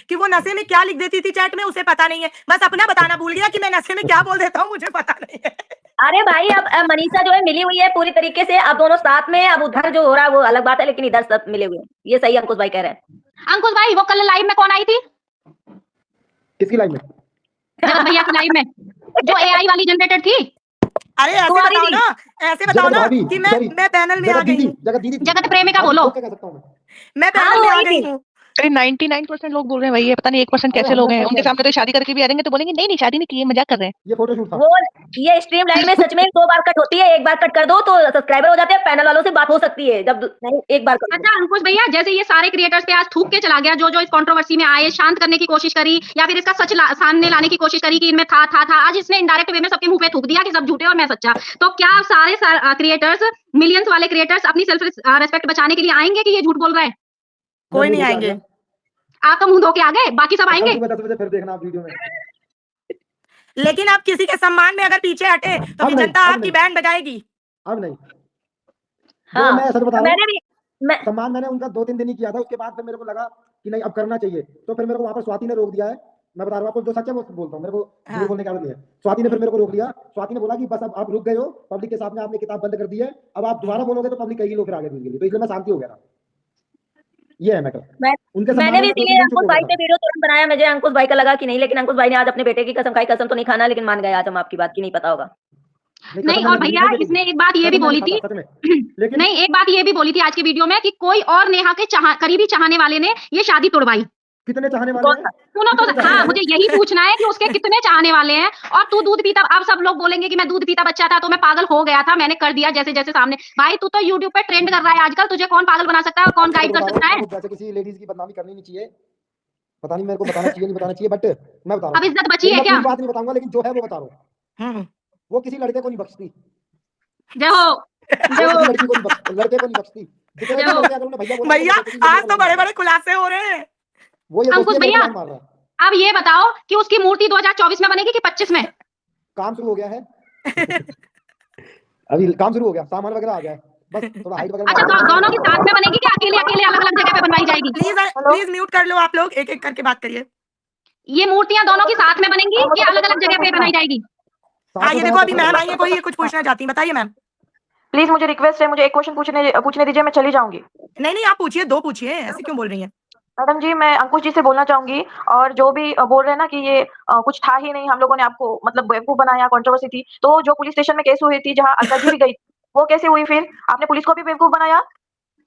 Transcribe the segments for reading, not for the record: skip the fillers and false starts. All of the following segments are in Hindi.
कि वो नशे में क्या लिख देती थी चैट में उसे पता नहीं है, बस अपना बताना भूल गया कि मैं नशे में क्या बोल देता हूँ मुझे पता नहीं है। अरे भाई अब मनीषा जो है मिली हुई है पूरी तरीके से, अब दोनों साथ में, अब उधर जो हो रहा है वो अलग बात है, लेकिन इधर सब मिले हुए हैं। ये सही अंकुश भाई कह रहे हैं। अंकुश भाई वो कल लाइव में कौन आई थी? किसकी लाइव में? जगत भैया की लाइव में, जो एआई वाली जनरेटर थी। अरे ऐसे बताओ ना, ऐसे बताओ ना कि मैं पैनल में आ गई हूँ। जगत प्रेमिका बोलो। मैं पैनल में आ गई हूँ। अरे 99% लोग बोल रहे हैं भाई, ये पता नहीं 1% कैसे लोग हैं, उनके सामने तो शादी करके भी आ रहेंगे तो बोलेंगे नहीं नहीं शादी नहीं की है, मजाक कर रहे हैं। ये फोटोशूट था। वो ये स्ट्रीम लाइन में सच में 2 बार कट होती है, एक बार कट कर दो तो सब्सक्राइबर हो जाते हैं, पैनल वालों से बात हो सकती है, जब नहीं एक बार कट। अच्छा अंकुश भैया, जैसे ये सारे क्रिएटर्स पे आज थूक के चला गया, जो इस कंट्रोवर्सी में आए, शांत करने की कोशिश करी या फिर इसका सच सामने लाने की कोशिश करी कि इनमें था, आज इसने इनडायरेक्ट वे में सबके मुंह पे थूक दिया कि सब झूठे और मैं सच्चा। तो क्या सारे क्रिएटर्स, मिलियंस वाले क्रिएटर्स अपनी सेल्फ रेस्पेक्ट बचाने के लिए आएंगे कि ये झूठ बोल रहा है? कोई नहीं आएंगे। आप तो मुंह धो के आ गए, बाकी सब आएंगे। फिर देखना आप वीडियो में। लेकिन आप किसी के सम्मान में अगर पीछे हटे तो जनता आपकी बैंड बजाएगी। अब नहीं। हाँ, मैं सच बता रहा हूं, सम्मान मैंने उनका 2-3 दिन ही किया था, उसके बाद फिर मेरे को लगा कि नहीं अब करना चाहिए, तो फिर मेरे को वहां पर स्वाति ने रोक दिया है। मैं बता रहा हूँ आपको, जो सच है वो बोलता हूँ, मेरे को झूठ बोलने की आदत नहीं है। स्वाति ने फिर मेरे को रोक लिया। स्वाति ने बोला कि बस अब आप रुक गए हो, पब्लिक के सामने आपने किताब बंद कर दी है, अब आप दोबारा बोलोगे तो पब्लिक कहेगी लो फिर आगे के लिए, तो इसलिए मैं शांति हो गया था। ये है मैटर। मैंने भी इसीलिए अंकुश भाई पे वीडियो तुरंत बनाया, मुझे अंकुश भाई का लगा कि नहीं, लेकिन अंकुश भाई ने आज अपने बेटे की कसम खाई, कसम तो नहीं खाना लेकिन मान गए आज हम आपकी बात की, नहीं पता होगा। नहीं, और भैया इसने एक बात ये भी बोली थी, नहीं एक बात ये भी बोली थी आज की वीडियो में कि कोई और नेहा के करीबी चाहने वाले ने ये शादी तोड़वाई। कितने चाहने वाले हैं? सुनो तो, हाँ मुझे यही पूछना है कि उसके कितने चाहने वाले हैं। और तू दूध पीता, अब सब लोग बोलेंगे कि मैं दूध पीता बच्चा था तो मैं पागल हो गया था, मैंने कर दिया जैसे जैसे सामने। भाई तू तो यूट्यूब पे ट्रेंड कर रहा है आजकल, तुझे कौन पागल बना सकता है और कौन गाइड कर सकता है? वैसे किसी लेडीज की बदनामी करनी नहीं चाहिए, पता नहीं मेरे को बताना चाहिए नहीं बताना चाहिए, बट मैं बता रहा हूं। अब इज्जत बची है क्या? बात नहीं बताऊंगा, लेकिन जो है वो बता रहा हूं। वो किसी लड़के को नहीं बख्शती। जय हो, जय हो। लड़के को नहीं बख्शती। भैया आज तो बड़े बड़े खुलासे हो रहे हैं। अंकुश भैया अब ये बताओ कि उसकी मूर्ति 2024 में बनेगी कि 25 में? काम शुरू हो गया है। अभी काम शुरू हो गया, सामान वगैरह आ गया है, बस थोड़ा हाइट वगैरह। अच्छा दोनों की साथ में बनेगी कि अकेले अकेले अलग अलग जगह पे बनवाई जाएगी? प्लीज म्यूट कर लो आप लोग, एक एक करके बात करिए। ये मूर्तियां दोनों की साथ में बनेंगी कि अलग अलग जगह पे बनाई जाएगी? हाँ ये देखो अभी मैम आई है, कोई कुछ पूछना चाहती है, बताइए मैम। प्लीज मुझे रिक्वेस्ट है, मुझे एक क्वेश्चन पूछने दीजिए, मैं चली जाऊंगी। नहीं आप पूछिए, 2 पूछिए, ऐसे क्यों बोल रही हैं? मैडम जी मैं अंकुश जी से बोलना चाहूंगी, और जो भी बोल रहे हैं ना कि ये कुछ था ही नहीं, हम लोगों ने आपको मतलब बेवकूफ बनाया, कंट्रोवर्सी थी, तो जो पुलिस स्टेशन में केस हुई थी जहां अलका जी भी गई, वो कैसे हुई? फिर आपने पुलिस को भी बेवकूफ बनाया,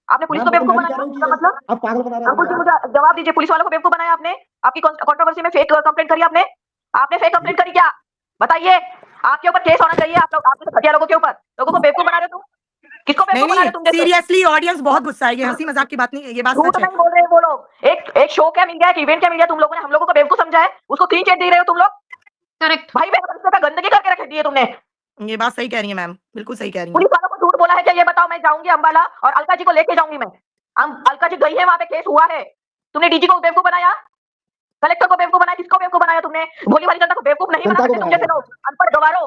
आपने पुलिस को बेवकूफ बनाया, मतलब आप पागल बना रहे हैं। अंकुश जी मुझे जवाब दीजिए, पुलिस वालों को बेवकूफ बनाया आपने? आपकी कंट्रोवर्सी में फेक कंप्लेंट करी आपने फेक कंप्लेंट करी क्या? बताइए, आपके ऊपर केस होना चाहिए, आप घटिया लोगों के ऊपर, लोगों को बेवकूफ बना रहे हो तुम। किसको बेवकूफ बना रहे तुम? सीरियसली ऑडियंस बहुत गुस्सा है, ये हंसी मजाक की बात नहीं है, ये बात सच है। नहीं बोल रहे वो लोग, एक शो क्या मिल गया, एक इवेंट क्या मिल गया, तुम लोगों ने हम लोगों को बेवकूफ समझा है, उसको क्लीन चिट दे रहे हो तुम लोग। करेक्ट भाई मैं गंदगी करके रख दी है तुमने। ये बात सही कह रही है मैम, बिल्कुल सही कह रही है। पुलिस वालों को झूठ बोला है क्या? ये बताओ, मैं जाऊंगी अंबाला और अलका जी को लेके जाऊंगी मैं। अलका जी गई है, वहां पे केस हुआ है, तुमने डीजी को बेवकूफ बनाया, कलेक्टर को बेवकूफ बनाया, किसको बेवकूफ बनाया तुमने? भोली वाली जनता को बेवकूफ नहीं बना सकते तुम जैसे लोग, अनपढ़ गवारों।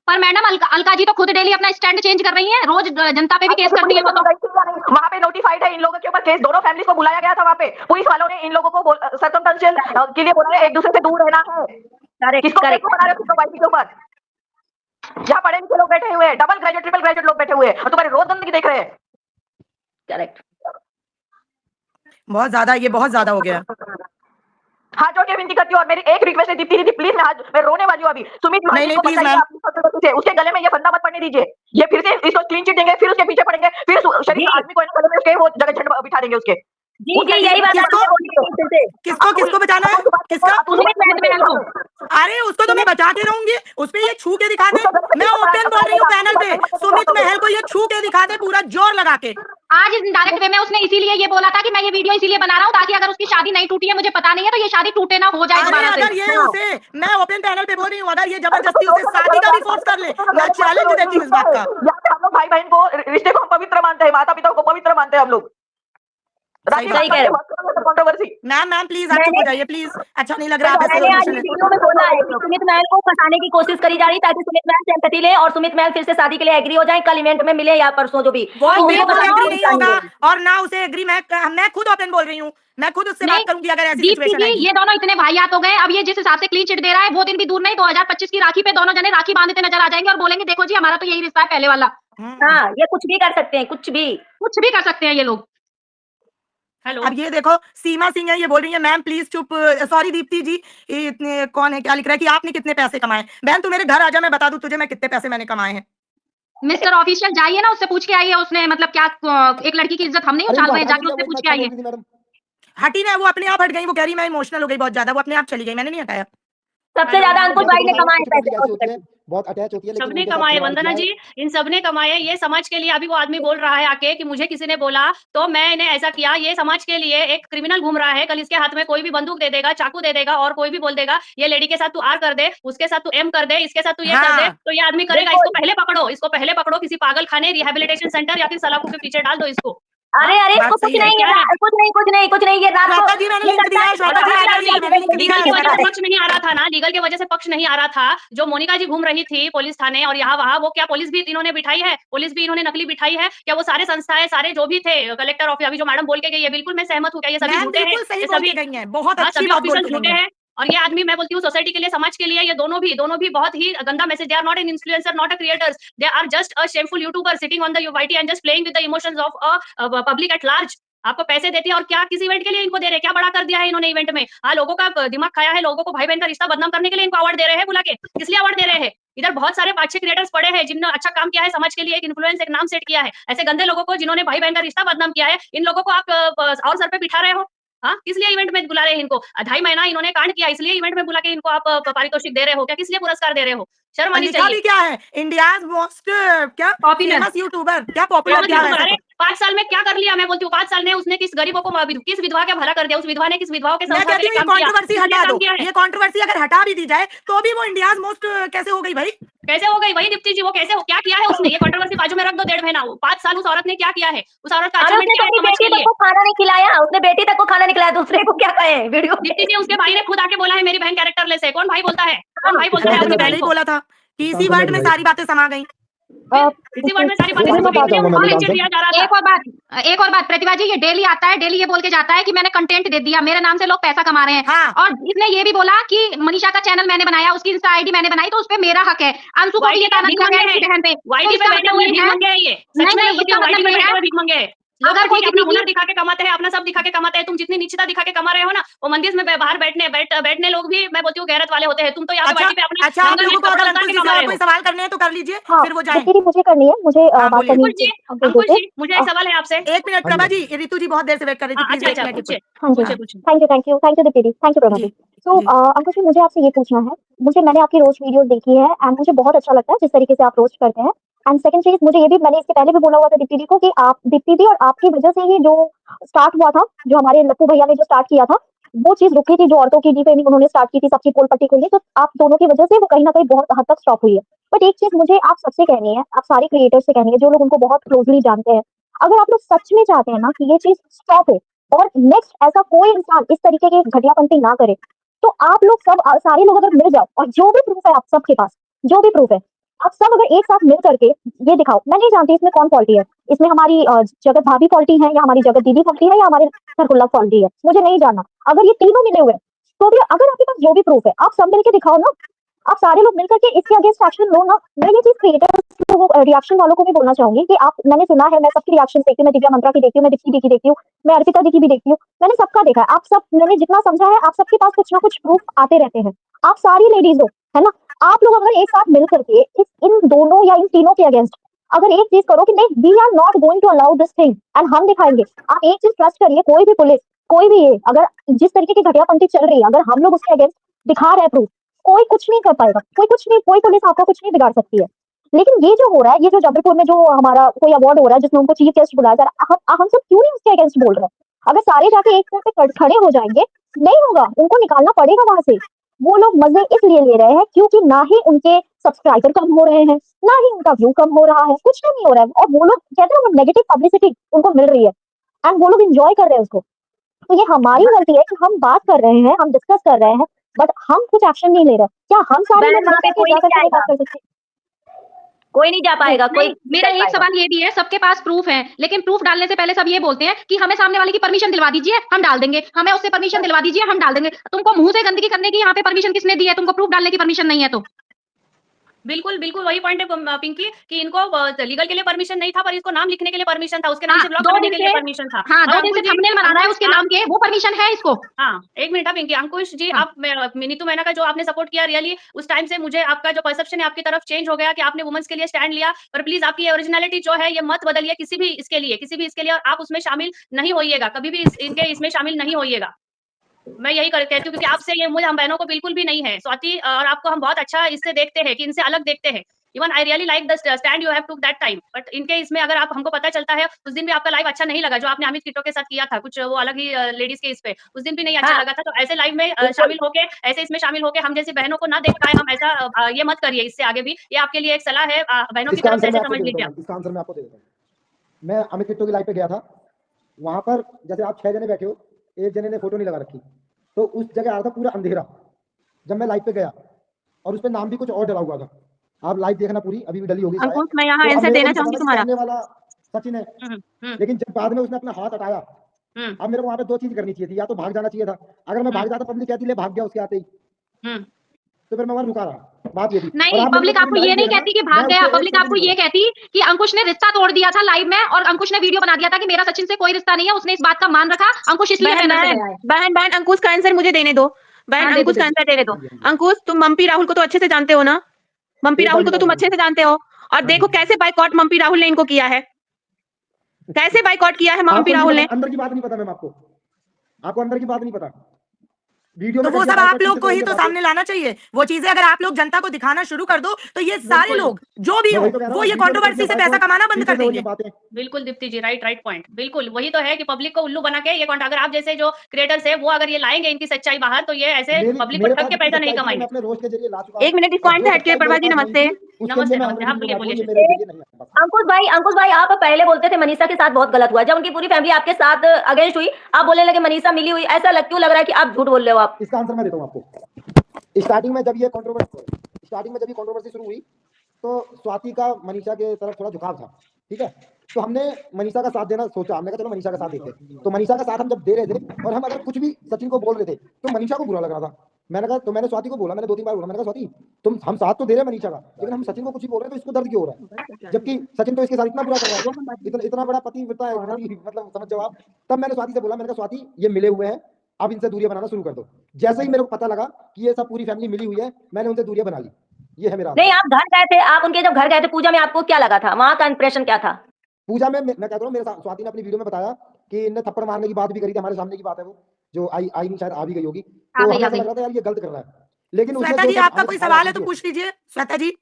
पर मैडम अलका जी तो खुद डेली अपना स्टैंड चेंज कर रही हैं, रोज जनता पे भी केस करती है वो तो। वहाँ पे नोटिफाइड है इन लोगों के ऊपर केस, दोनों फैमिली को बुलाया गया था वहाँ पे, पुलिस वालों ने इन लोगों को सर्कमस्टेंशियल के लिए बोला है, एक दूसरे से दूर रहना है। किसको बना रहे हो? किसको वाइफ के ऊपर? यहाँ पढ़े लिखे लोग बैठे हुए हैं, डबल ग्रेजुएट ट्रिपल ग्रेजुएट लोग बैठे हुए हैं, और तुम्हारे रोज गंदगी देख रहे हैं। करेक्ट, बहुत ज्यादा, ये बहुत ज्यादा हो गया। हाथ जोड़ के विनती करती हूँ, और मेरी एक रिक्वेस्ट है दीप्ति दीदी प्लीज, मैं रोने वाली हूँ अभी। सुमित नहीं प्लीज मैम, उसके गले में ये फंदा मत पड़ने दीजिए, ये फिर से इसको क्लीन चिट देंगे, फिर उसके पीछे पड़ेंगे, फिर शरीफ आदमी को गले में उसके वो जगह झंडा बिठा देंगे उसके। यही बात किसको बचाना है? किसका? अरे उसको तो मैं बचाते रहूंगी, उस पे ये छू के दिखा दे, मैं ओपन बोल रही हूँ पैनल पे, सुमित महल को ये छू के दिखा दे पूरा जोर लगा के। आज डायरेक्ट वे में उसने इसीलिए ये बोला था कि मैं ये वीडियो इसीलिए बना रहा हूँ ताकि अगर उसकी शादी नहीं टूटी है, मुझे पता नहीं है, तो ये शादी टूटे ना हो जाए दोबारा से। अगर ये उसे, मैं ओपन पैनल पे बोल रही हूँ, अगर ये जबरदस्ती उसे शादी का भी फोर्स कर ले, मैं चैलेंज देती हूँ इस बात का। हम लोग भाई बहन को, रिश्ते को पवित्र मानते हैं, माता पिता को पवित्र मानते हैं हम लोग। सही सही कह रहे हो। कंट्रोवर्सी। मैम प्लीज आप चुप हो जाइए प्लीज, अच्छा नहीं लग रहा आप ऐसे मैंने आज इमोशनल। इस वीडियो में बोला है कि सुमित महल को फंसाने की कोशिश करी जा रही ताकि सुमित महल सिंपैथी ले और सुमित महल फिर से शादी के लिए एग्री हो जाए, कल इवेंट में मिले या परसों जो भी। वो तो उनको बिल्कुल बताना एग्री कि नहीं होगा और ना उसे एग्री। मैं खुद ओपन बोल रही हूँ, मैं खुद उससे नहीं, बात करूंगी अगर ऐसी दीप्ति सिचुएशन जी आएगी। ये दोनों इतने वाहियात हो गए, अब ये जिस हिसाब से क्लीन चिट दे रहा है वो दिन भी दूर नहीं, 2025 की राखी पे दोनों जने राखी बांधते नजर आ जाएंगे और बोलेंगे देखो जी हमारा तो यही रिश्ता है पहले वाला। हाँ, ये कुछ भी कर सकते हैं, कुछ भी कर सकते हैं ये लोग। हेलो, अब ये देखो सीमा सिंह है, ये बोल रही है मैम प्लीज चुप। सॉरी दीप्ति जी, ये इतने कौन है क्या लिख रहा है कि आपने कितने पैसे कमाए। बहन तू मेरे घर आ जा, मैं बता दूं तुझे मैं कितने पैसे मैंने कमाए हैं। मिस्टर ऑफिशियल जाइए ना, उससे पूछ के आइए उसने मतलब क्या एक लड़की की इज्जत हम नहीं अरे उछाल वो रहे हैं, हटा जाके दीजिए, उससे वो पूछ इतना के अच्छा बोल आइए। रही थी मैडम। हटी ना, वो अपने आप हट गई, वो कह रही मैं इमोशनल हो गई बहुत ज्यादा, वो अपने आप चली गई, मैंने नहीं हटाया। सबसे ज्यादा अंकुश वैसे भाई ने बहुत कमाए सारी पैसे ऐसी होती है, बहुत अटैच होती है, लेकिन सबने उनके साथ कमाए खिलवाड़ वंदना किया है। जी, इन सबने कमाए। ये समाज के लिए अभी वो आदमी बोल रहा है आके कि मुझे किसी ने बोला तो मैंने ऐसा किया। ये समाज के लिए एक क्रिमिनल घूम रहा है, कल इसके हाथ में कोई भी बंदूक दे देगा, चाकू दे देगा और कोई भी बोल देगा ये लेडी के साथ तू आर कर दे, उसके साथ तू एम कर दे, इसके साथ तू ये कर दे, हाँ। तो ये आदमी करेगा। इसको पहले पकड़ो, इसको पहले पकड़ो, किसी पागल खाने, रिहेबिलिटेशन सेंटर या फिर सलाखों के पीछे डाल दो इसको। अरे हाँ? इसको बात कुछ सही है। नहीं क्या है? है, कुछ नहीं, ये रात श्वेता को जी मैंने ये लिंक करता दिया है, है, श्वेता जी करता आ है, जाइए, मैंने लिंक दिया लीगल है। की वजह से करता पक्ष नहीं आ रहा था ना, लीगल की वजह से पक्ष नहीं आ रहा था। जो मोनिका जी घूम रही थी पुलिस थाने और यहाँ वहाँ, वो क्या पुलिस भी इन्होंने बिठाई है? पुलिस भी इन्होंने नकली बिठाई है क्या? वो सारे संस्थाएं, सारे जो भी थे, कलेक्टर ऑफिस, अभी जो मैडम बोल के गई है, बिल्कुल मैं सहमत हूँ। क्या ये सभी मैम झूठे हैं? बिल्कुल सही ये बोल सभी, के गई हैं, बहुत हाँ, अच्छी सभी बात बोल ऑफिसर के झूठे गई हैं। हैं। और ये आदमी, मैं बोलती हूँ सोसाइटी के लिए, समाज के लिए, ये दोनों भी बहुत ही गंदा मैसेज। They are not an influencer, not a creators, they are just a shameful YouTuber sitting on the UYT and just playing with the emotions of a public at large. आपको पैसे देती है और क्या किस इवेंट के लिए इनको दे रहे हैं? क्या बड़ा कर दिया है इन्होंने इवेंट में? हाँ, लोगों का दिमाग खाया है, लोगों को भाई बहन का रिश्ता बदनाम करने के लिए इनको अवार्ड दे रहे हैं बुला के। किस लिए अवार्ड दे रहे हैं? इधर बहुत सारे अच्छे क्रिएटर्स पड़े हैं जिन्होंने अच्छा काम किया है समाज के लिए, एक इन्फ्लुएंस, एक नाम सेट किया है। ऐसे गंदे लोगों को जिन्होंने भाई बहन का रिश्ता बदनाम किया है, इन लोगों को आप और सर पे बिठा रहे हो। हाँ, किस लिए इवेंट में बुला रहे हैं इनको? 2.5 महीना इन्होंने कांड किया, इसलिए इवेंट में बुला के इनको आप पारितोषिक दे रहे हो क्या? किस लिए पुरस्कार दे रहे हो? शर्म और आनी लिखा चाहिए। भी क्या है, इंडियाज मोस्ट क्या Popular। फेमस यूट्यूबर, क्या पॉपुलर क्या है? अरे 5 साल में क्या कर लिया? मैं बोलती हूँ 5 साल में उसने किस गरीबों को, किस विधवा का भला कर दिया? उस विधवा ने किस विधवाओं के मैं संसार कहती के लिए हूँ ये काम किया? कंट्रोवर्सी किस लिए हटा काम दो, किया है? ये कंट्रोवर्सी अगर हटा भी दी जाए तो भी वो इंडियाज मोस्ट कैसे हो गई भाई? कैसे हो गई? वही दीप्ति जी, वो कैसे हो, क्या किया है उसने? ये कंट्रोवर्सी बाजू में रख दो, 1.5 महीना। 5 साल उस औरत ने क्या किया है? उस औरत का अरे अचीवमेंट उसने क्या है अपनी समाज बेटी के तक लिए? को खाना नहीं खिलाया, उसने बेटी तक को खाना नहीं खिलाया, दूसरे को क्या कहे वीडियो में। दीप्ति जी, उसके भाई ने खुद आके बोला है मेरी बहन कैरेक्टरलेस है। कौन भाई बोलता है? कौन भाई बोलता है मैंने अपनी तो बहन पहले ही को? बोला था कि इसी वर्ड में सारी बातें समा गई। इसी वर्ड में सारी बातें वो मैं बात इसलिए जाऊंगा, उनको मैं लेक्चर दिया जा रहा था। एक और बात प्रतिभा जी, ये डेली आता है, डेली ये बोल के जाता है कि मैंने कंटेंट दे दिया, मेरे नाम से लोग पैसा कमा रहे हैं। हाँ। और इसने ये भी बोला कि मनीषा का चैनल मैंने बनाया, उसकी इंस्टा आईडी मैंने बनाई, तो उस पे मेरा हक है। अंशु को भी ये ताना दिया गया है इसकी बहन पे। तो वाईटी पे इसका बैठे मतलब हुए ये भीख है, मंगे हैं ये। सच नहीं, में नहीं, मैं बोलती इसका हूँ, वाईटी मतलब पे ये बैठे है, हुए भीख मंगे हैं। लोग अगर तो ठीक है, किसी अपना हुनर की- दिखा के कमाते हैं, अपना सब दिखा के कमाते हैं। तुम जितनी नीचता दिखा के कमा रहे हो ना, वो मंदिर में बाहर बैठने लोग भी, मैं बोलती हूँ, गैरत वाले होते हैं। तुम तो यहाँ पे अच्छा वाईटी पे अपना अच्छा, आप नंगा लोगों नेट को कपड़ा अगर उतार अंकुश के जी से कमा और रहे कोई हो। सवाल करने हैं तो कर लीजिए, हाँ, फिर वो जाएं। दीदी मुझे करनी है, मुझे हाँ, बात बोलिए। करनी अंकुश जी, मुझे एक सवाल है आपसे। 1 मिनट प्रभा जी, रितु जी बहुत देर से वेट कर रही थी, हाँ, प्लीज अच्छा 1 मिनट पूछिए हाँ जी, पूछिए। थैंक यू दीदी, थैंक यू प्रभा जी जी। तो जी। अंकुश जी, मुझे आपसे ये पूछना है, मैंने आपकी रोज वीडियोस देखी है एंड मुझे बहुत अच्छा लगता है जिस तरीके से आप रोस्ट करते हैं। एंड सेकंड चीज, मुझे ये भी, मैंने इसके पहले भी बोला हुआ था दीप्ति दी को कि आप, दीप्ति दी और आपकी वजह से ही जो स्टार्ट हुआ था, जो हमारे लप्पू भैया ने जो स्टार्ट किया था, वो चीज रुकी थी, जो औरतों की डिफेमिंग उन्होंने स्टार्ट की थी सबकी पोल पट्टी को लिए, तो आप दोनों की वजह से वो कहीं ना कहीं बहुत हद तक स्टॉप हुई है। बट एक चीज मुझे आप सबसे कहनी है, आप सारे क्रिएटर्स से कहनी है जो लोग उनको बहुत क्लोजली जानते हैं, अगर आप लोग सच में चाहते हैं ना कि ये चीज स्टॉप हो और नेक्स्ट ऐसा कोई इंसान इस तरीके की घटियापंती ना करे, तो आप लोग सब सारे लोग अगर मिल जाओ और जो भी प्रूफ है आप सबके पास, जो भी प्रूफ है, आप सब अगर एक साथ मिल करके ये दिखाओ। मैं नहीं जानती इसमें कौन फॉल्टी है, इसमें हमारी जगत भाभी फॉल्टी है या हमारी जगत दीदी फॉल्टी है या हमारे सरकुल्ला फॉल्टी है, मुझे नहीं जानना। अगर ये तीनों मिले हुए तो भी अगर आपके पास जो भी प्रूफ है आप सब मिलके दिखाओ ना, आप सारे लोग मिलकर के इसके अगेंस्ट एक्शन लो ना। मैं ये चीज क्रिएटर्स रिएक्शन वालों को भी बोलना चाहूंगी कि आप, मैंने सुना है, मैं सबकी रिएक्शन देखती हूँ, मैं दिव्या मंत्रा की देखती हूँ, मैं दीप्ति दी की देखती हूँ, मैं अर्पिता दी की भी देखती हूँ, मैंने सबका देखा है। आप सब, मैंने जितना समझा है, आप सबके पास कुछ ना कुछ प्रूफ आते रहते हैं, आप सारी लेडीज हो, है ना। आप लोग अगर एक साथ मिल करके इन दोनों या इन तीनों के अगेंस्ट अगर एक चीज करो कि नहीं, we are not going to allow this thing and हम दिखाएंगे। आप एक चीज ट्रस्ट करिए, कोई भी पुलिस, कोई भी ये, अगर जिस तरीके की घटियापंथी चल रही है, अगर हम लोग उसके अगेंस्ट दिखा रहे हैं प्रूफ, कोई कुछ नहीं कर पाएगा, कोई कुछ नहीं, कोई पुलिस आपका कुछ नहीं बिगाड़ सकती है। लेकिन ये जो हो रहा है, ये जो जबलपुर में जो हमारा कोई अवार्ड हो रहा है जिसमें उनको चीफ गेस्ट बुलाया जा रहा है, हम सब क्यों नहीं उसके अगेंस्ट बोल रहे हैं? अगर सारे जाके एक तरफ पे खड़े हो जाएंगे, नहीं होगा, उनको निकालना पड़ेगा वहां से। वो लोग मजे इसलिए ले रहे हैं क्योंकि ना ही उनके सब्सक्राइबर कम हो रहे हैं, ना ही उनका व्यू कम हो रहा है, कुछ नहीं हो रहा है, और वो लोग कहते हैं वो नेगेटिव पब्लिसिटी उनको मिल रही है। एंड वो लोग एंजॉय कर रहे हैं उसको। तो ये हमारी गलती है कि हम बात कर रहे हैं, हम डिस्कस कर रहे हैं, बट हम कुछ एक्शन नहीं ले रहे। क्या हम सारे बहन लोग वहाँ पे मिलकर कोई जा नहीं करके बात जाएगा, कर सकते हैं? कोई नहीं जा पाएगा, कोई नहीं, मेरा एक सवाल ये भी है, सबके पास प्रूफ है, लेकिन प्रूफ डालने से पहले सब ये बोलते हैं कि हमें सामने वाले की परमिशन दिलवा दीजिए, हम डाल देंगे, हमें उससे परमिशन दिलवा दीजिए, हम डाल देंगे। तुमको मुंह से गंदगी करने की यहाँ पे परमिशन किसने दी है? तुमको प्रूफ डालने की परमिशन नहीं है तो? बिल्कुल बिल्कुल वही पॉइंट है पिंकी कि इनको लीगल के लिए परमिशन नहीं था, पर इसको नाम लिखने के लिए परमिशन था, उसके नाम से ब्लॉग करने के लिए परमिशन था। हाँ, और 2 दिन से अंकुश जी, थंबनेल बना रहा है उसके नाम के, वो परमिशन है इसको। हाँ, एक मिनट पिंकी। अंकुश जी, हाँ। आप नीतू मैना का जो आपने सपोर्ट किया, रियली उस टाइम से मुझे आपका जो परसेप्शन है आपकी तरफ चेंज हो गया कि आपने वुमेन्स के लिए स्टैंड लिया। पर प्लीज आपकी ये ओरिजिनलिटी जो है ये मत बदलिए किसी भी इसके लिए, और आप उसमें शामिल नहीं होइएगा, कभी भी इनके इसमें शामिल नहीं होइएगा। मैं यही कहती हूँ क्योंकि आपसे ये मुझे हम बहनों को बिल्कुल भी नहीं है स्वाति, और आपको हम बहुत अच्छा इससे देखते हैं कि इनसे अलग देखते हैं। Even I really like the stand you have टूक दैट टाइम, बट इनके इसमें अगर आप हमको पता चलता है उस दिन भी आपका लाइव अच्छा नहीं लगा जो आपने अमित किटो के साथ किया था, कुछ वो अलग ही लेडीज के इस पे उस दिन भी नहीं अच्छा हाँ। लगा था। तो ऐसे लाइव में शामिल होके, ऐसे इसमें शामिल होके हम जैसी बहनों को ना देख पाए हम, ऐसा ये मत करिए। इससे आगे भी ये आपके लिए एक सलाह है, बहनों की इसका तरफ से आंसर मैं ऐसे आपको समझ दे देता लीजिए। हूँ, इसका आंसर मैं आपको दे देता हूँ। मैं अमित किट्टो की लाइव पे गया था, वहां पर जैसे आप 6 जने बैठे हो, एक जने ने फोटो नहीं लगा रखी, तो उस जगह आ रहा था पूरा अंधेरा जब मैं लाइव पे गया, और उस पे नाम भी कुछ और डला हुआ था। आप लाइव देखना पूरी, अभी भी डली होगी शायद। अंकुश, मैं यहाँ तो अब आंसर मेरे को देना नहीं पता चाहूंगी था कि तुम्हारा। सामने वाला सचिन है, लेकिन जब बाद में उसने अपना हाथ हटाया, अब मेरे को वहां पे 2 चीज करनी चाहिए थी, या तो भाग जाना चाहिए था। अगर मैं भाग जाता, पब्लिक कहती ले भाग गया उसके आते ही, तो फिर मैं वहां रुका रहा। बात ये थी। और नहीं, आप मेरी पब्लिक पूरी आपको लाइव ये नहीं देखना, कहती कि मैं भाग गया, उससे 1 पब्लिक सेकंड आपको नहीं ये बोला। कहती कि अंकुश ने रिश्ता तोड़ दिया था लाइव में, और अंकुश ने वीडियो बना दिया था कि मेरा सचिन से कोई रिश्ता नहीं है, उसने इस बात का मान रखा, अंकुश इसलिए बहन पैनल पे बहन गया है। बहन अंकुश का आंसर मुझे देने दो, बहन हाँ, दे दो, अंकुश दे का दो। आंसर देने दो। हाँ जी। अंकुश, तुम मम्पी राहुल को तो अच्छे से जानते हो ना? मम्पी एक बार राहुल को नहीं तो तुम पता अच्छे से जानते हो, और हाँ देखो जी। कैसे बाइकआउट मम्पी राहुल ने इनको किया है, कैसे बाइकआउट किया है मम्पी आपको नहीं राहुल पता, ने। अंदर की बात नहीं पता मैम, आपको अंदर की बात नहीं पता। वीडियो तो में वो कट सब गया आप बाइकआउट लोग की को ही ये तो बातें। सामने लाना चाहिए। वो चीजें अगर आप लोग जनता को दिखाना शुरू कर दो तो ये सारे बिल्कुल। लोग जो भी मैं हो वही तो कह रहा वो हूँ, ये वीडियो में कट कंट्रोवर्सी गया से पैसा बाइकआउट, कमाना बंद पीछे कर से हो रही देंगे। है बातें। बिल्कुल दीप्ति जी, राइट पॉइंट। बिल्कुल वही तो है कि पब्लिक को उल्लू बना के ये कंटेंट, अगर आप जैसे जो क्रिएटर्स है वो अगर ये लाएंगे इनकी सच्चाई बाहर, तो ये ऐसे पब्लिक को मेरे ठग पास के जितनी पैसा नहीं सच्चाई थी, मैं कमाएंगे। अपने रोज के जरिए ला चुका हूँ। एक मिनट इस और पॉइंट जो पे हटके सच्चाई मेरे प्रभा जी पास नहीं नमस्ते। थी, उसके नमस्ते लिए मैं नमस्ते, ऑलरेडी हाँ बोलिए जिम्मेदार हूँ, बोलिए। ये मेरे जरिए नहीं है बस। अंकुश भाई आप पहले बोलते थे मनीषा के साथ बहुत गलत हुआ, जब उनकी पूरी फैमिली आपके साथ अगेंस्ट हुई, आप बोलने लगे मनीषा मिली हुई, ऐसा क्यों लग रहा है कि आप झूठ बोल रहे हो आप? इसका आंसर मैं देता हूँ आपको। स्टार्टिंग में जब ये कंट्रोवर्सी शुरू हुई, तो स्वाति का मनीषा के तरफ थोड़ा झुकाव था, ठीक है। तो हमने मनीषा का साथ देना सोचा, हमने कहा चलो मनीषा का साथ देते हैं। तो मनीषा का साथ हम जब दे रहे थे, और हम अगर कुछ भी सचिन को बोल रहे थे, तो मनीषा को बुरा लग रहा था। मैंने कहा, तो मैंने स्वाति को बोला, मैंने 2-3 बार बोला, मैंने कहा स्वाति तुम, हम साथ तो दे रहे हैं मनीषा का, लेकिन हम सचिन को कुछ ही बोल रहे हैं, तो इसको दर्द क्यों हो रहा है? जबकि सचिन तो इसके साथ इतना बुरा कर रहा है, इतना बड़ा पतिव्रता है, मतलब समझ जाओ आप। तब मैंने स्वाति से बोला, मैंने कहा स्वाति ये मिले हुए हैं, अब इनसे दूरियां बनाना शुरू कर दो। जैसे ही मेरे को पता लगा कि ये सब पूरी फैमिली मिली हुई है, मैंने उनसे दूरियां बना ली। ये है मेरा नहीं, आप घर गए थे, आप उनके जब घर गए थे पूजा में, आपको क्या लगा था, वहां का इंप्रेशन क्या था? पूजा में मैं कहता हूँ, मेरे स्वाति ने अपनी वीडियो में बताया कि इनने थप्पड़ मारने की बात भी करी थी, हमारे सामने की बात है वो, जो आई नहीं, शायद आ भी गई होगी। तो हमें ऐसा लग रहा था यार ये गलत कर रहा है, लेकिन उसने श्वेता जो जी सब आपका हमें कोई दिखाया सवाल है तो वीडियो, पूछ लीजिए श्वेता जी।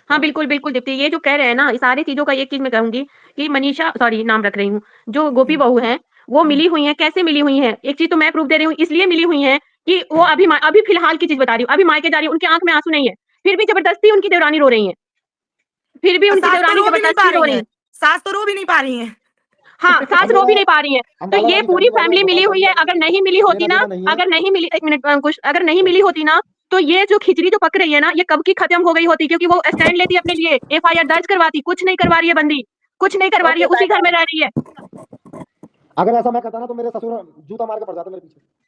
हाँ बिल्कुल बिल्कुल दीप्ति, ये जो कह रहे हैं ना, इस सारी चीजों का एक चीज मैं कहूंगी कि मनीषा, सॉरी नाम रख रही हूँ, जो गोपी बहू है वो मिली हुई है, कैसे मिली हुई है? एक चीज तो मैं प्रूफ दे रही हूँ, इसलिए मिली हुई है कि वो अभी फिलहाल की चीज बता रही हूँ, अभी मायके जा रही है, उनकी आंख में आंसू नहीं है, फिर भी जबरदस्ती उनकी देवरानी रो रही है, फिर भी उनकी सास तो देवरानी रो भी नहीं पा जबरदस्ती रो रही रही है, है। सास तो रो भी नहीं पा रही है। हाँ, सास रो भी नहीं पा रही है। तो अंबाला ये वाली पूरी फैमिली फैमिली मिली हुई है, अगर नहीं मिली होती ना, लेना नहीं है। अगर नहीं मिली, एक मिनट अंकुश, अगर नहीं मिली होती ना, तो ये जो खिचड़ी जो पक रही है ना, ये कब की खत्म हो गई होती, क्योंकि वो स्टैंड लेती अपने लिए, एफआईआर दर्ज करवाती, कुछ नहीं करवा रही है बंदी, कुछ नहीं करवा रही है, उसी घर में रह रही है। अगर ऐसा मैं करता ना, तो मेरे ससुर जूता मार के पड़ जाते मेरे पीछे।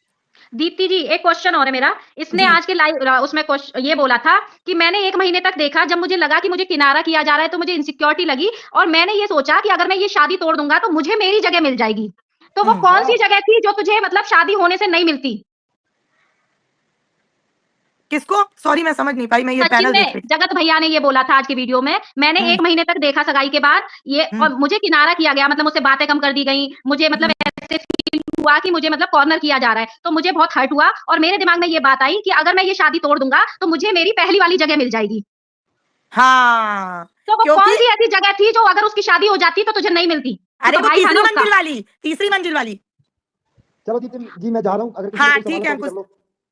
दीप्ति जी, एक क्वेश्चन और है मेरा। इसने आज के लाइव उसमें ये बोला था कि मैंने 1 महीने तक देखा, जब मुझे लगा कि मुझे किनारा किया जा रहा है तो मुझे इनसिक्योरिटी लगी, और मैंने ये सोचा कि अगर मैं ये शादी तोड़ दूंगा तो मुझे मेरी जगह मिल जाएगी। तो वो कौन सी जगह थी जो तुझे मतलब शादी होने से नहीं मिलती? किसको? सॉरी मैं समझ नहीं पाई, मैं ये सचिन पैनल ने, देख रही थी। जगत भैया ने ये बोला था आज की वीडियो में, मैंने 1 महीने तक देखा सगाई के बाद ये, और मुझे किनारा किया गया, मतलब मुझसे बातें कम कर दी गई, मुझे मतलब ऐसे फील हुआ कि मुझे मतलब कॉर्नर किया जा रहा है, तो मुझे बहुत हर्ट हुआ, और मेरे दिमाग में ये बात आई कि अगर मैं ये शादी तोड़ दूंगा तो मुझे मेरी पहली वाली जगह मिल जाएगी। हाँ, तो वो क्योंकि कौन सी ऐसी जगह थी जो अगर उसकी शादी हो जाती तो तुझे नहीं मिलती? अरे तो वो भाई था तीसरी ना उसका। मंजिल वाली, तीसरी मंजिल वाली। चलो दीप्ति जी मैं जा रहा हूँ, अगर किसी हाँ को कोई ठीक सवाल है तो अंकुश, कर लो।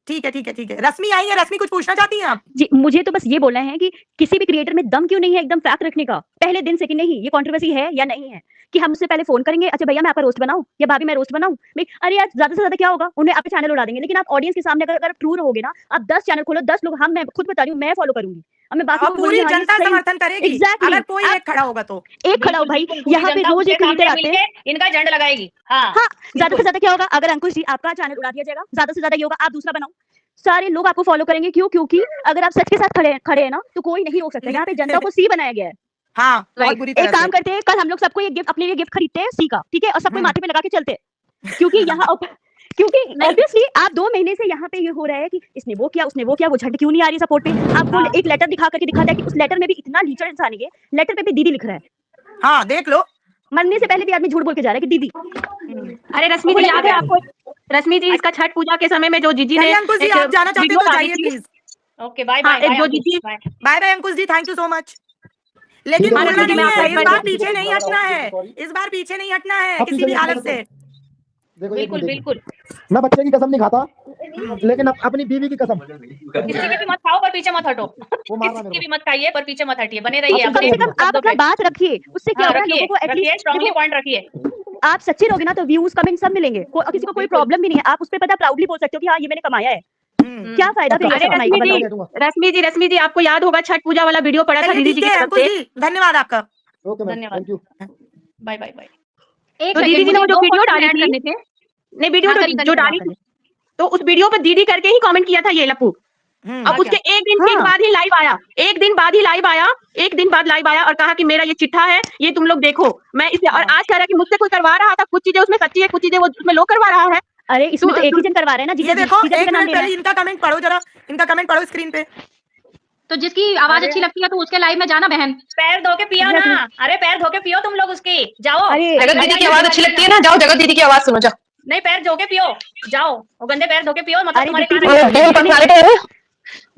ठीक है, ठीक है, ठीक है। रश्मि आई है, रश्मि कुछ पूछना चाहती हैं आप? जी, मुझे तो बस ये बोलना है कि किसी भी क्रिएटर में दम क्यों नहीं है एकदम फैक्ट रखने का पहले दिन से कि नहीं ये कंट्रोवर्सी है या नहीं है, कि हम उससे पहले फोन करेंगे, अच्छा भैया मैं आपका रोस्ट बनाऊं या भाभी मैं रोस्ट बनाऊं, अरे यार ज्यादा से ज्यादा क्या होगा, उन्हें आपके चैनल उड़ा देंगे। लेकिन आप ऑडियंस के सामने अगर ट्रू रहोगे ना, आप 10 चैनल खोलो, 10 लोग, हम मैं खुद बता रही हूँ मैं फॉलो करूंगी, अब मैं बाकी और पूरी जनता समर्थन करेगी एग्जैक्टली अगर कोई एक खड़ा होगा तो। एक खड़ा हो भाई, यहाँ पे रोज एक क्रिएटर आते हैं, इनका झंड लगाएगी। हाँ, ज्यादा से ज्यादा क्या होगा, अगर अंकुश जी आपका चैनल उड़ा दिया जाएगा, ज्यादा से ज्यादा ये होगा आप दूसरा बनाओ, सारे लोग आपको फॉलो करेंगे। क्यों? क्योंकि अगर आप सच के साथ खड़े हैं ना तो कोई नहीं रोक सकता। यहाँ पे जनता को सी बनाया गया है। हाँ, बहुत बुरी तरह एक काम करते हैं, कल हम लोग सबको एक गिफ्ट, अपने लिए गिफ्ट खरीदते हैं सी का, ठीक है, और सबको माथे पे लगा के चलते हैं, क्योंकि यहाँ क्योंकि ऑब्वियसली आप 2 महीने से यहाँ पे ये हो रहा है कि इसने वो किया, उसने वो किया, वो झंड क्यों नहीं आ रही सपोर्ट पे। आपको एक लेटर दिखा करके दिखाता है कि उस लेटर में भी इतना लीचर इंसान है, लेटर पे भी दीदी लिख रहा है। हाँ, देख लो, मरने से पहले भी आदमी झूठ बोल के जा रहा है कि दीदी। अरे रश्मि जी याद है आपको, रश्मि जी इसका छठ पूजा के समय में जो जीजी ने अंकुश जी आप जाना चाहते तो जाइए प्लीज। Okay, bye bye. जो जीजी, bye bye Ankush ji, thank you so much. लेकिन ठीक है, बोलना नहीं है, इस बार ठीक पीछे है, नहीं हटना है, इस बार पीछे नहीं हटना है अपनी किसी भी जगह हालत से। देखो बिल्कुल बिल्कुल, मैं बच्चे की कसम नहीं खाता, लेकिन अपनी बीवी की कसम। किसी की भी मत खाओ पर पीछे मत हटो, वो मार रहा किसी की भी मत खाइए पर पीछे मत हटिए, बने रहिए कम से कम आप अपना बात रखिए, उससे क्या होगा, लोगों को एटलीस्ट स्ट्रांगली पॉइंट रखिए। आप सच्चे रहोगे ना तो व्यूज कमेंट सब मिलेंगे, किसी को कोई प्रॉब्लम भी नहीं है, आप उस पे पता प्राउडली बोल सकते हो कि हाँ ये मैंने कमाया है। क्या फायदा फिर अरे रश्मि जी आपको याद होगा छठ पूजा वाला वीडियो पड़ा था दीदी जी की तरफ से। धन्यवाद आपका, धन्यवाद, thank you, bye bye bye. तो दीदी जी ने वो जो वीडियो डाली थी, नहीं वीडियो जो डाली थी, तो उस वीडियो पे दीदी करके ही कमेंट किया था ये लप्पू। अब उसके एक दिन बाद ही लाइव आया, एक दिन बाद लाइव आया और कहा कि मेरा ये चिट्ठा है, ये तुम लोग देखो। मैं इसे, और आज कह रहा है कि मुझसे कोई करवा रहा था, कुछ चीजें उसमें सच्ची है, कुछ चीजें वो उसमें लोग करवा रहा है। अरे इसमें तो एक ही जन करवा रहे हैं ना। ये देखो, एक मिनट पहले इनका कमेंट पढ़ो जरा, इनका कमेंट पढ़ो स्क्रीन पे। तो जिसकी आवाज अच्छी लगती है तो उसके लाइव में जाना बहन, पैर धो के पियो ना, अरे पैर धो के पियो तुम लोग उसकी, जाओ। जगत दीदी की आवाज अच्छी लगती है ना, जाओ जगत दीदी की आवाज सुनो, जाओ। नहीं, पैर धो के पियो, जाओ, वो गंदे पैर धो के पियो, मतलब तुम्हारे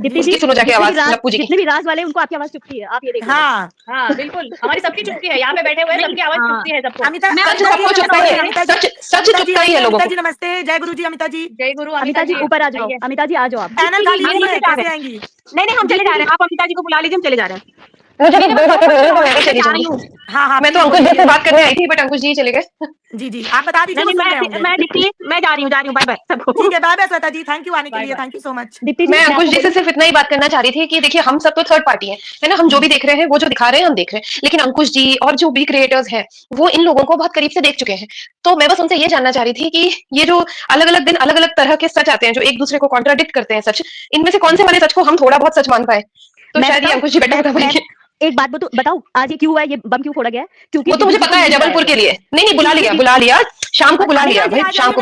दीप्ति जी सुनो जाके आवाज लप्पू जी की। जितने भी राज वाले उनको आपकी आवाज चुपती है, आप ये देखो। हाँ हाँ बिल्कुल, हमारी सबकी चुपती है, यहाँ पे बैठे हुए सबकी आवाज चुपती है सबको। अमिता, सच सबको चुपता है, सच चुपता ही है लोगों को। जी नमस्ते, जय गुरु जी। अमिता जी, जय गुरु। अमिता जी ऊपर आ जाओ, अमिता जी आ जाओ आप। पैनल खाली नहीं है, कैसे आएंगी? नहीं हम चले जा रहे हैं, आप अमिता जी को बुला लीजिए, हम चले जा रहे हैं। मुझे भी दो बातें बोलने को, मैं भी चली जाऊंगी। हाँ हाँ, मैं तो अंकुश जी से बात करने आई थी, बट अंकुश जी चले गए। जी जी, आप बता दीजिए। मैं जा रही हूँ, बाय बाय सबको। ठीक है, bye bye Shweta ji, thank you आने के लिए, थैंक यू सो मच। मैं अंकुश जी से सिर्फ इतना ही बात करना चाह रही थी कि देखिए हम सब तो थर्ड पार्टी है ना, हम जो भी देख रहे हैं, वो जो दिखा रहे हैं हम देख रहे हैं, लेकिन अंकुश जी और जो भी क्रिएटर्स हैं वो इन लोगों को बहुत करीब से देख चुके हैं। तो मैं बस उनसे ये जानना चाह रही थी कि ये जो अलग अलग दिन अलग अलग तरह के सच आते हैं, जो एक दूसरे को कॉन्ट्राडिक्ट करते हैं सच, इनमें से कौन से वाले सच को हम थोड़ा बहुत सच मान पाए, तो शायद ये अंकुश जी बेटर बता पाएंगे। एक बात बताओ, आज ये क्यों हुआ है, ये बम क्यों फोड़ा गया है? क्योंकि वो तो मुझे पता है, जबलपुर के लिए। नहीं बुला लिया, शाम को बुला लिया भाई, शाम को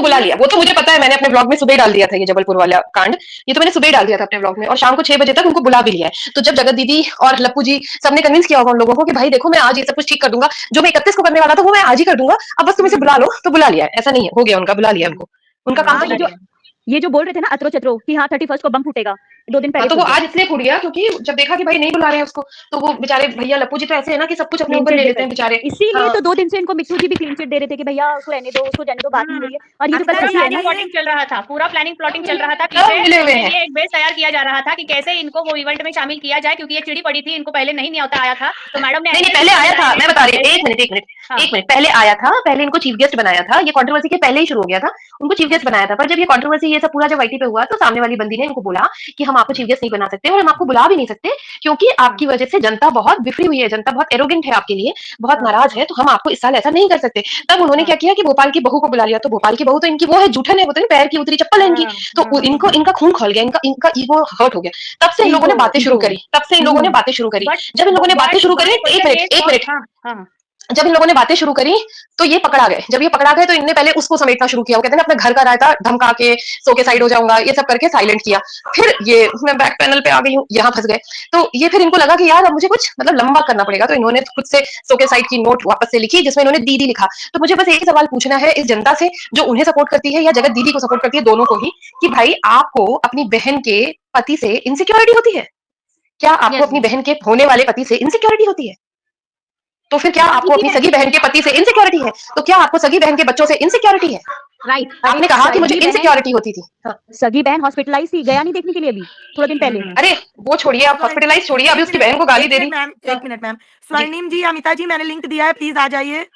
बुला लिया, वो तो मुझे पता है, मैंने अपने ब्लॉग में सुबह डाल दिया था ये जबलपुर वाला कांड, ये तो मैंने सुबह डाल दिया था अपने ब्लॉग में, और शाम को 6 बजे तक उनको बुला भी लिया है। तो जब जगत दीदी और लप्पू जी सबने कन्विंस किया होगा उन लोगों को कि भाई देखो मैं आज ये सब कुछ ठीक कर दूंगा, जो मैं 31 को करने वाला था वो मैं आज ही कर दूंगा, अब बस तुम इसे बुला लो, तो बुला लिया है। ऐसा नहीं है, हो गया उनका, बुला लिया उनको, उनका काम तो ये जो बोल रहे थे ना अतरो चतरो कि हाँ 31 को बम फूटेगा, 2 दिन पहले, तो वो आज इसलिए फूट गया क्योंकि जब देखा कि भाई नहीं बुला रहे हैं उसको, तो वो बेचारे भैया लप्पू जी तो ऐसे है ना कि सब कुछ अपने ऊपर ले लेते हैं बेचारे, इसीलिए तो 2 दिन से इनको मिट्टू जी भी क्लीन चिट दे रहे थे कि भैया उसको रहने दो, बात नहीं हो रही है। और ये तो प्लानिंग चल रहा था, पूरा प्लानिंग प्लॉटिंग चल रहा था, एक बेस तैयार किया जा रहा था कि कैसे इनको वो इवेंट में शामिल किया जाए, क्योंकि ये चिड़ी पड़ी थी, इनको पहले नहीं न्योता आया था, तो मैडम ने नहीं पहले आया था, मैं बता रही हूँ, एक मिनट पहले आया था, पहले इनको चीफ गेस्ट बनाया था, ये कंट्रोवर्सी के पहले ही शुरू हो गया था, उनको चीफ गेस्ट बनाया था, पर जब ये कंट्रोवर्सी ये सब पूरा जब वाईटी पे हुआ तो सामने वाली बंदी ने इनको बोला कि हम आपको चीफ गेस्ट नहीं बना सकते और हम आपको बुला भी नहीं सकते, क्योंकि आपकी वजह से जनता बहुत बिफरी हुई है, जनता बहुत एरोगेंट है आपके लिए, बहुत नाराज है, तो हम आपको इस साल ऐसा नहीं कर सकते। तब उन्होंने क्या किया कि भोपाल की बहू को बुला लिया, तो भोपाल की बहू तो इनकी वो है, जूठन है, वो तो पैर की उतरी चप्पल है इनकी, तो इनको इनका खून खोल गया, इनका ईगो हर्ट हो गया। तब से इन लोगों ने बातें शुरू करी, जब इन लोगों ने बातें शुरू करी, एक मिनट जब इन लोगों ने बातें शुरू करी तो ये पकड़ा गए, जब ये पकड़ा गए तो इनने पहले उसको समेटना शुरू किया, वो कहते हैं अपने घर का रायता धमका के सो के साइड हो जाऊंगा, ये सब करके साइलेंट किया। फिर ये मैं बैक पैनल पे आ गई हूँ, यहाँ फंस गए, तो ये फिर इनको लगा कि यार अब मुझे कुछ मतलब लंबा करना पड़ेगा, तो इन्होंने खुद से सो के साइड की नोट वापस से लिखी जिसमें इन्होंने दीदी लिखा। तो मुझे बस एक सवाल पूछना है इस जनता से जो उन्हें सपोर्ट करती है या जगत दीदी को सपोर्ट करती है, दोनों को ही, कि भाई आपको अपनी बहन के पति से इनसिक्योरिटी होती है क्या? आपको अपनी बहन के होने वाले पति से इनसिक्योरिटी होती है? तो फिर क्या आपको अपनी सगी बहन के पति से इनसिक्योरिटी है? तो क्या आपको सगी बहन के बच्चों से इनसिक्योरिटी है? राइट। आपने कहा कि मुझे सगी बहन- इनसिक्योरिटी होती थी। हाँ। सगी बहन हॉस्पिटलाइज थी, गया नहीं देखने के लिए अभी थोड़ा दिन पहले। अरे वो छोड़िए, आप हॉस्पिटलाइज छोड़िए, अभी उसकी बहन को गाली दे रही। मैम, एक मिनट मैम। स्वर्णिम जी, अमिता जी, मैंने लिंक दिया है, प्लीज आ जाइए।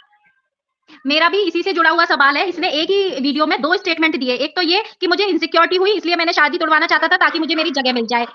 मेरा भी इसी से जुड़ा हुआ सवाल है। इसने एक ही वीडियो में 2 स्टेटमेंट दिए। एक तो ये कि मुझे इनसिक्योरिटी हुई इसलिए मैंने शादी तुड़वाना चाहता था ताकि मुझे मेरी जगह मिल जाए।